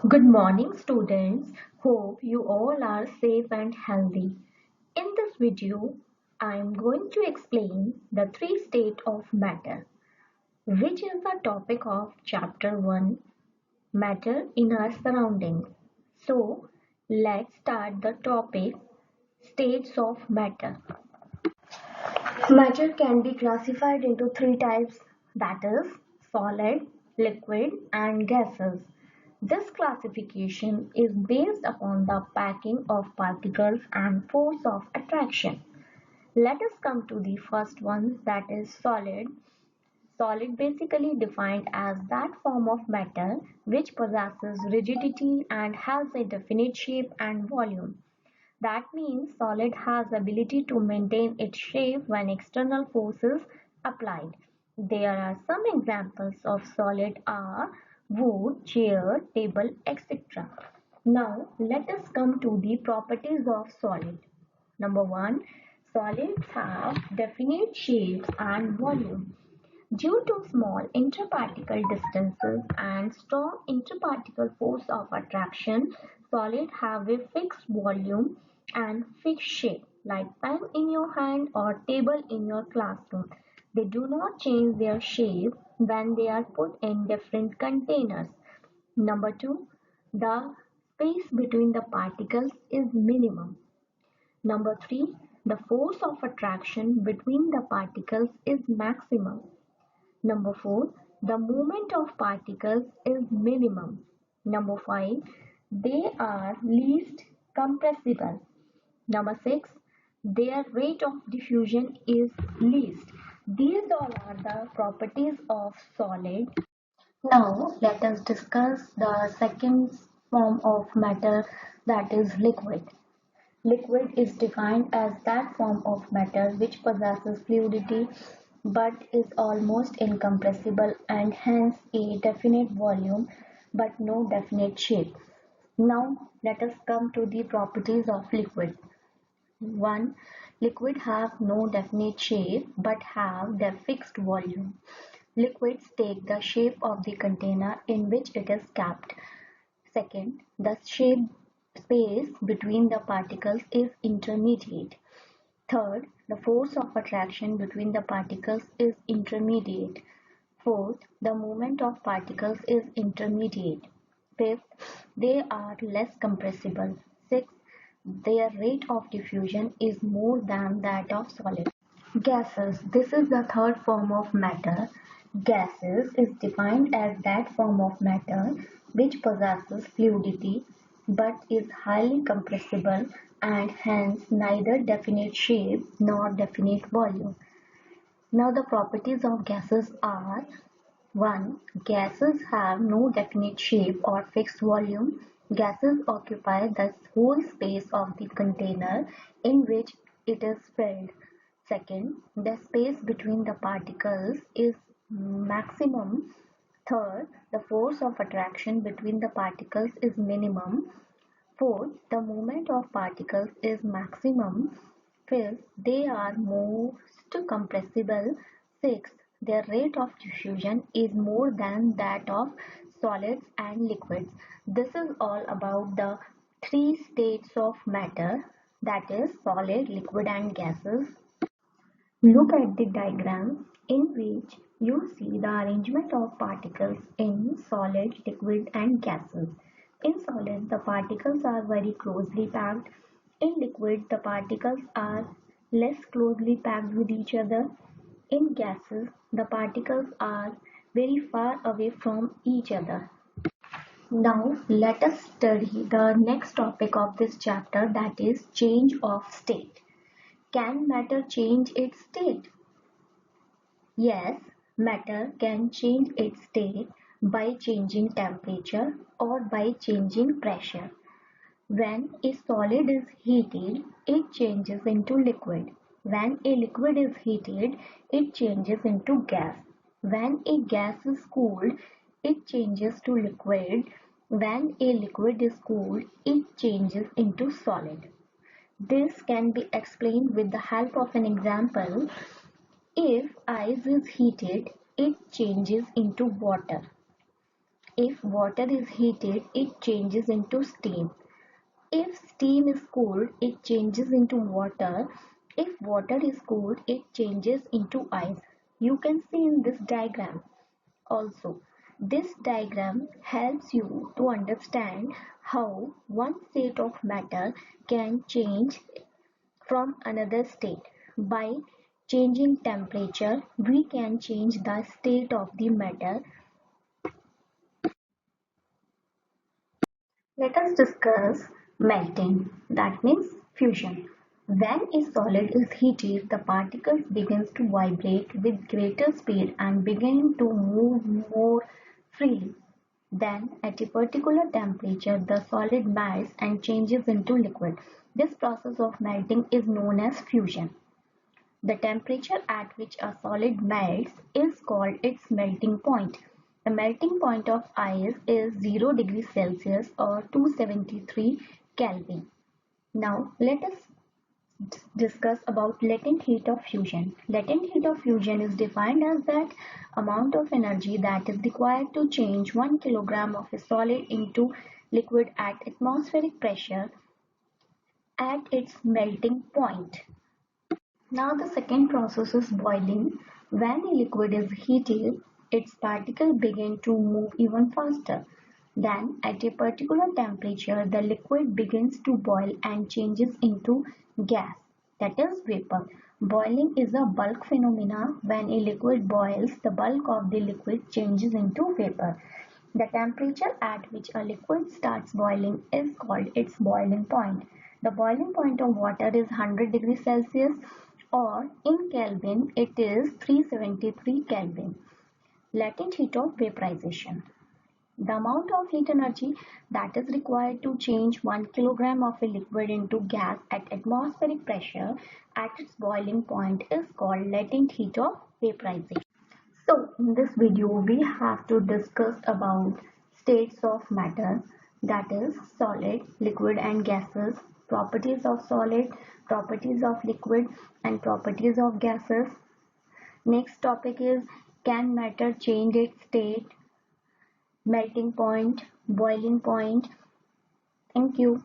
Good morning, students. Hope you all are safe and healthy. In this video, I am going to explain the three states of matter, which is the topic of chapter 1, Matter in Our Surroundings. So, let's start the topic, States of Matter. Matter can be classified into three types, that is, solid, liquid, and gases. This classification is based upon the packing of particles and force of attraction. Let us come to the first one, that is solid. Solid basically defined as that form of matter which possesses rigidity and has a definite shape and volume. That means solid has ability to maintain its shape when external forces applied. There are some examples of solid are wood, chair, table, etc. Now let us come to the properties of solid. Number 1. Solids have definite shapes and volume. Due to small interparticle distances and strong interparticle force of attraction, solids have a fixed volume and fixed shape, like pen in your hand or table in your classroom. They do not change their shape when they are put in different containers. Number 2. The space between the particles is minimum. Number 3. The force of attraction between the particles is maximum. Number 4. The movement of particles is minimum. Number 5. They are least compressible. Number 6. Their rate of diffusion is least. These all are the properties of solid. Now let us discuss the second form of matter, that is liquid. Liquid is defined as that form of matter which possesses fluidity but is almost incompressible and hence a definite volume but no definite shape. Now let us come to the properties of liquid. 1. Liquid have no definite shape but have their fixed volume. Liquids take the shape of the container in which it is kept. Second, the shape space between the particles is intermediate. Third, the force of attraction between the particles is intermediate. Fourth, the movement of particles is intermediate. Fifth, they are less compressible. Sixth, their rate of diffusion is more than that of solid. Gases. This is the third form of matter. Gases is defined as that form of matter which possesses fluidity but is highly compressible and hence neither definite shape nor definite volume. Now the properties of gases are: 1. Gases have no definite shape or fixed volume. Gases occupy the whole space of the container in which it is filled. Second, the space between the particles is maximum. Third, the force of attraction between the particles is minimum. Fourth, the movement of particles is maximum. Fifth, they are most compressible. Sixth, their rate of diffusion is more than that of solids and liquids. This is all about the three states of matter, that is solid, liquid and gases. Look at the diagram in which you see the arrangement of particles in solid, liquid and gases. In solid, the particles are very closely packed. In liquid, the particles are less closely packed with each other. In gases, the particles are very far away from each other. Now, let us study the next topic of this chapter, that is change of state. Can matter change its state? Yes, matter can change its state by changing temperature or by changing pressure. When a solid is heated, it changes into liquid. When a liquid is heated, it changes into gas. When a gas is cooled, it changes to liquid. When a liquid is cooled, it changes into solid. This can be explained with the help of an example. If ice is heated, it changes into water. If water is heated, it changes into steam. If steam is cooled, it changes into water. If water is cooled, it changes into ice. You can see in this diagram. Also, this diagram helps you to understand how one state of matter can change from another state. By changing temperature, we can change the state of the matter. Let us discuss melting, that means fusion. When a solid is heated, the particles begins to vibrate with greater speed and begin to move more freely. Then, at a particular temperature, the solid melts and changes into liquid. This process of melting is known as fusion. The temperature at which a solid melts is called its melting point. The melting point of ice is 0 degrees Celsius or 273 Kelvin. Now let us discuss about latent heat of fusion. Latent heat of fusion is defined as that amount of energy that is required to change 1 kilogram of a solid into liquid at atmospheric pressure at its melting point. Now the second process is boiling. When a liquid is heated, its particles begin to move even faster. Then at a particular temperature, the liquid begins to boil and changes into gas, that is vapor. Boiling is a bulk phenomena. When a liquid boils, the bulk of the liquid changes into vapor. The temperature at which a liquid starts boiling is called its boiling point. The boiling point of water is 100 degrees Celsius or in Kelvin it is 373 Kelvin. Latent heat of vaporization. The amount of heat energy that is required to change 1 kilogram of a liquid into gas at atmospheric pressure at its boiling point is called latent heat of vaporization. So in this video we have to discuss about states of matter, that is solid, liquid and gases, properties of solid, properties of liquid and properties of gases. Next topic is, can matter change its state, melting point, boiling point. Thank you.